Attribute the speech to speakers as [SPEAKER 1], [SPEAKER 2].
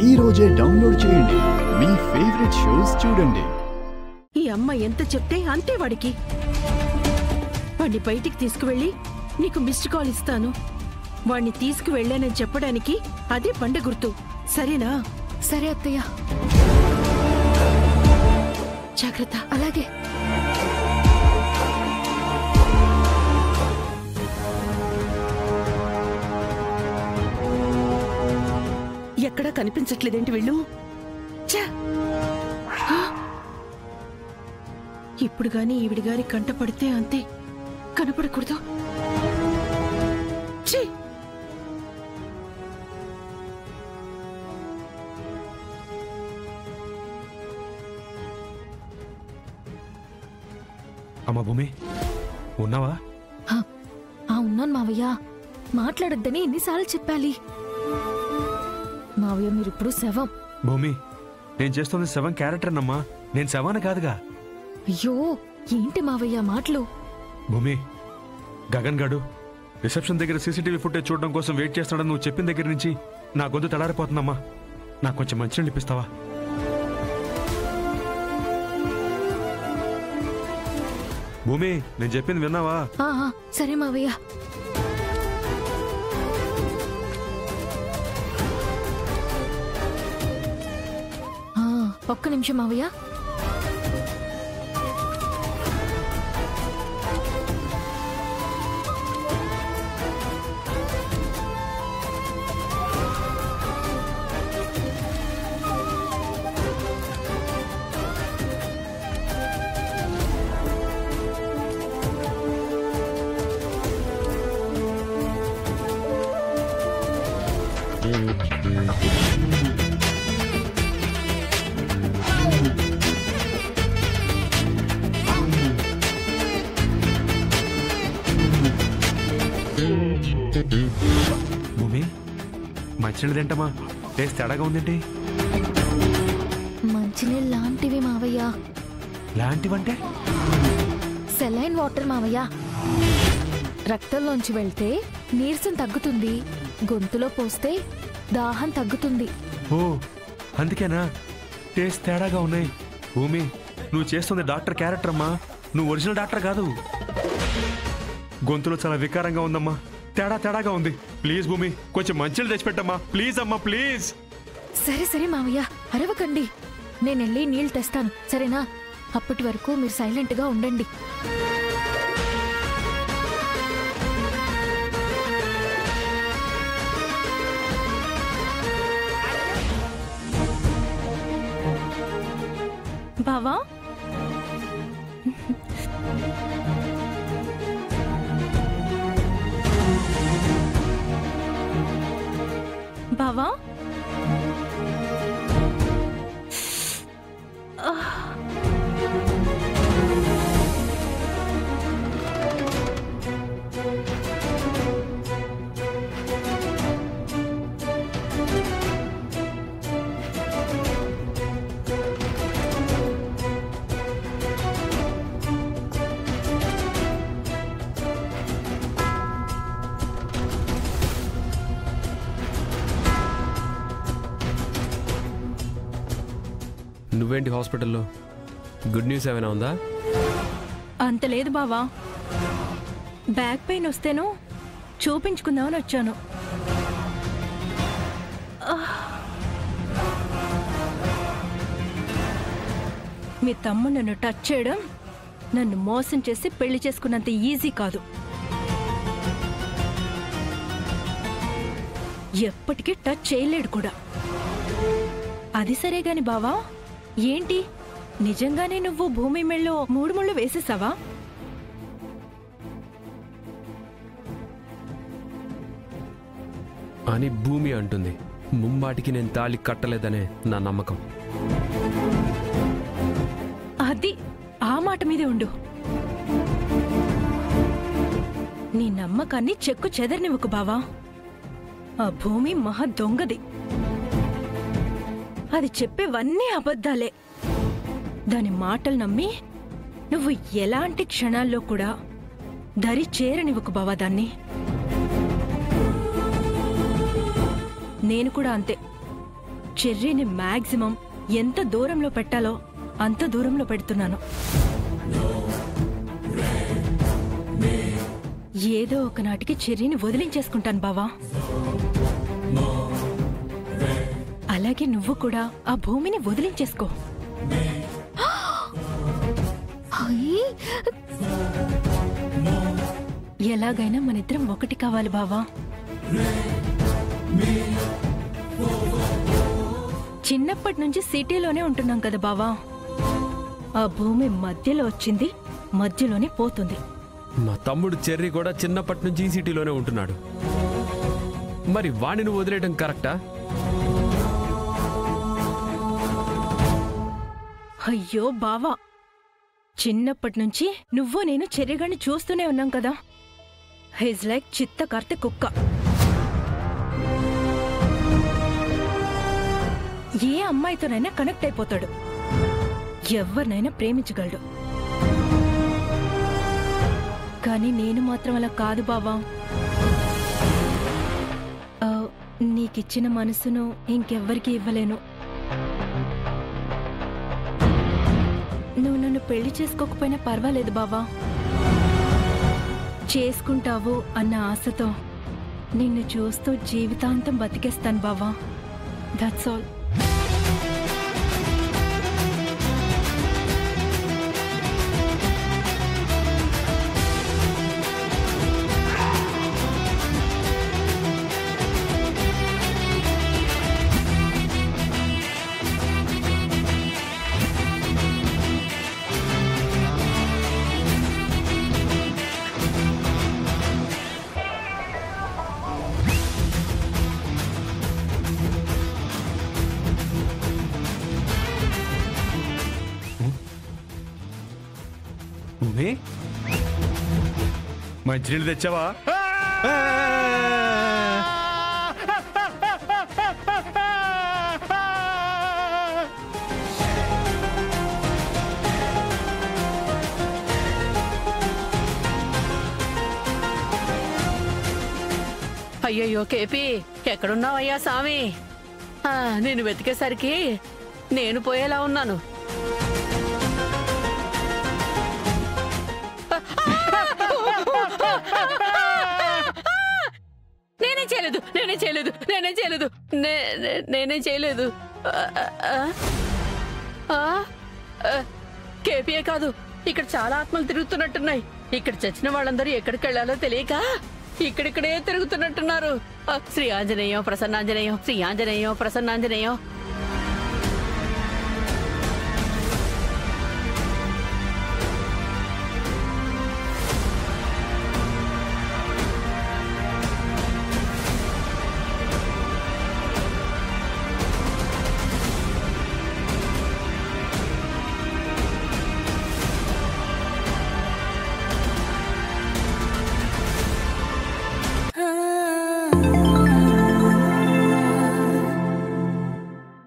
[SPEAKER 1] ఈ రోజే డౌన్లోడ్ చేయండి. మీ ఫేవరెట్ షోస్ చూడండి.
[SPEAKER 2] ఈ అమ్మ ఎంత చెప్తే అంతే వాడికి. వాణ్ణి బయటికి తీసుకువెళ్ళి నీకు మిస్డ్ కాల్ ఇస్తాను. వాణ్ణి తీసుకువెళ్ళానని చెప్పడానికి అదే పండ గుర్తు. సరేనా?
[SPEAKER 3] సరే అత్తయ్య.
[SPEAKER 2] జాగ్రత్త.
[SPEAKER 3] అలాగే.
[SPEAKER 2] ఎక్కడా కనిపించట్లేదేంటి వీళ్ళు? ఇప్పుడు గాని ఈవిడి గారి కంట పడితే అంతే, కనపడకూడదు.
[SPEAKER 4] అమ్మా భూమి, ఉన్నావా?
[SPEAKER 3] ఉన్నాను మావయ్య. మాట్లాడొద్దని ఎన్నిసార్లు చెప్పాలి? మావయ్య మీరిప్పుడు శవం.
[SPEAKER 4] భూమి, నేను చేస్తుంది శవం క్యారెక్టర్ నమ్మా, నేను శవాన కాదుగా.
[SPEAKER 3] అయ్యో ఏంటి మావయ్య మాటలు?
[SPEAKER 4] భూమి, గగన్ గాడు రిసెప్షన్ దగ్గర సీసీటీవీ ఫుటేజ్ చూడడం కోసం వెయిట్ చేస్తాడని నువ్వు చెప్పిన దగ్గర నుంచి నా గొంతు తడారిపోతుందమ్మా. నాకు కొంచెం మంచినీళ్ళు ఇప్పిస్తావా? భూమి, నేను చెప్పింది విన్నావా?
[SPEAKER 3] సరే మావయ్య. ఒక్క నిమిషం మావయ్య.
[SPEAKER 4] భూమి, మంచినీళ్ళు తింటమా? టేస్ట్ తేడాగా ఉందేంటి?
[SPEAKER 3] మంచినీళ్ళు లాంటివి మావయ్య.
[SPEAKER 4] లాంటివంటే?
[SPEAKER 3] సెలైన్ వాటర్ మావయ్య. రక్తంలోంచి వెళ్తే నీరసం తగ్గుతుంది, గొంతులో పోస్తే దాహం తగ్గుతుంది.
[SPEAKER 4] ఓ అందుకేనా టేస్ట్ తేడాగా ఉన్నాయి? భూమి, నువ్వు చేస్తుంది డాక్టర్ క్యారెక్టర్ అమ్మా, నువ్వు ఒరిజినల్ డాక్టర్ కాదు. గొంతులో చాలా వికారంగా ఉందమ్మా, తేడాగా ఉంది. ప్లీజ్ భూమి, కొంచెం మంచిలు తెచ్చిపెట్టమ్మా, ప్లీజ్ అమ్మా, ప్లీజ్.
[SPEAKER 3] సరే సరే మావయ్య, అరవకండి. నేను వెళ్ళి నీళ్ళు తెస్తాను, సరేనా? అప్పటి వరకు మీరు సైలెంట్ గా ఉండండి.
[SPEAKER 5] బావా, బావా,
[SPEAKER 6] నువ్వేంటి హాస్పిటల్లో? గుడ్ న్యూస్ ఏమైనా ఉందా?
[SPEAKER 5] అంత లేదు బావా, బ్యాక్ పెయిన్ వస్తేనో చూపించుకుందామని వచ్చాను. మీ తమ్ముడు నన్ను టచ్ చేయడం, నన్ను మోసం చేసి పెళ్లి చేసుకున్నంత ఈజీ కాదు. ఎప్పటికీ టచ్ చేయలేడు కూడా. అది సరే గాని బావా, ఏంటి నిజంగానే నువ్వు భూమి మెళ్ళో 3 ముళ్ళు వేసేసావా?
[SPEAKER 6] అని భూమి అంటుంది. ముమ్మాటికి నేను తాళి కట్టలేదనే నా నమ్మకం.
[SPEAKER 5] అది ఆ మాట మీదే ఉండు. నీ నమ్మకాన్ని చెక్కు చెదరనివ్వకు బావా. ఆ భూమి మహా దొంగది. అది చెప్పేవన్నీ అబద్ధాలే. దాని మాటలు నమ్మి నువ్వు ఎలాంటి క్షణాల్లో కూడా దరి చేరనివ్వకు బావా దాన్ని. నేను కూడా అంతే. చెర్రీని మాక్సిమం ఎంత దూరంలో పెట్టాలో అంత దూరంలో పెడుతున్నాను. ఏదో ఒకనాటికి చెర్రీని వదిలించేసుకుంటాను బావా. అలాగే నువ్వు కూడా ఆ భూమిని వదిలించేసుకో. ఎలాగైనా మనిద్దరం ఒకటి కావాలి బావా. చిన్నప్పటి నుంచి సిటీలోనే ఉంటున్నాం కదా బావా. ఆ భూమి మధ్యలో వచ్చింది, మధ్యలోనే పోతుంది.
[SPEAKER 6] మా తమ్ముడు చెర్రీ కూడా చిన్నప్పటి నుంచి ఈ సిటీలోనే ఉంటున్నాడు. మరి వాణ్ణి నువ్వు వదిలేయడం కరెక్టా?
[SPEAKER 5] అయ్యో బావా, చిన్నప్పటి నుంచి నువ్వు నేను చెర్రీగాన్ని చూస్తూనే ఉన్నాం కదా. హీజ్ లైక్ చిత్తకార్తె కుక్క. ఏ అమ్మాయితోనైనా కనెక్ట్ అయిపోతాడు, ఎవరినైనా ప్రేమించగలడు. కానీ నేను మాత్రం అలా కాదు బావా. నీకిచ్చిన మనసును ఇంకెవ్వరికి ఇవ్వలేను. నువ్వు నన్ను పెళ్లి చేసుకోకపోయినా పర్వాలేదు బావా. చేసుకుంటావు అన్న ఆశతో నిన్ను చూస్తూ జీవితాంతం బతికేస్తాను బావా. That's all.
[SPEAKER 4] మంచినీళ్ళు తెచ్చావా?
[SPEAKER 7] అయ్యయ్యో కేపీ, ఎక్కడున్నావయ్యా సామి? నేను వెతికేసరికి నేను పోయేలా ఉన్నాను. నేనే చేయలేదు. కేపీఏ కాదు, ఇక్కడ చాలా ఆత్మలు తిరుగుతున్నట్టున్నాయి. ఇక్కడ చచ్చిన వాళ్ళందరూ ఎక్కడికి వెళ్లాలో తెలియక ఇక్కడిక్కడే తిరుగుతున్నట్టున్నారు. శ్రీ ఆంజనేయం ప్రసన్నాంజనేయం, శ్రీ ఆంజనేయం ప్రసన్నాంజనేయం.